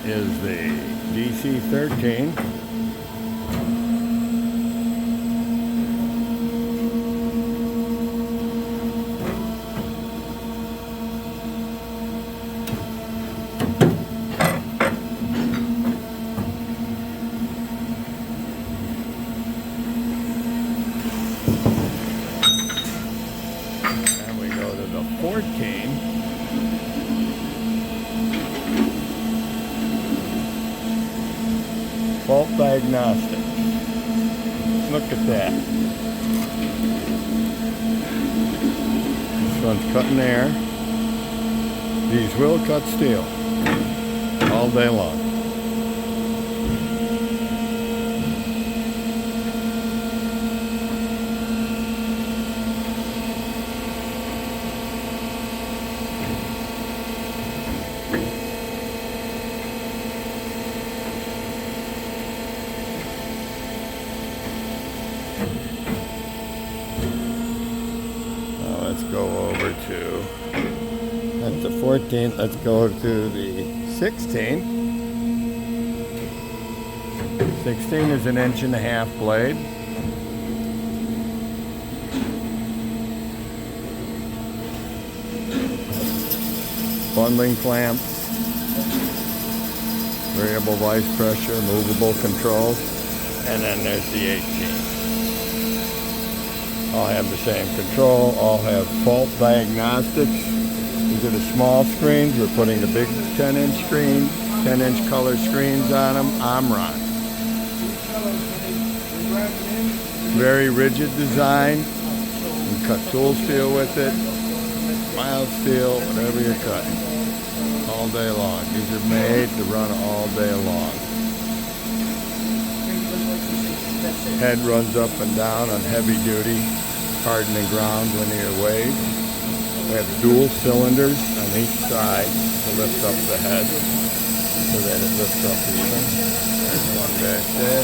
is the DC-13. And we go to the 14. Fault Diagnostics. Look at that. This one's cutting air. These will cut steel all day long. Let's go over to, that's the 14th, let's go to the 16. 16 is an 1.5 inch blade. Bundling clamps, variable vise pressure, movable controls, and then there's the 18. All have the same control, all have fault diagnostics. These are the small screens. We're putting the big 10-inch screen, 10-inch color screens on them, Omron. Very rigid design. You can cut tool steel with it, mild steel, whatever you're cutting, all day long. These are made to run all day long. Head runs up and down on heavy duty, hardening ground, linear wave. We have dual cylinders on each side to lift up the head so that it lifts up even. There's one back there.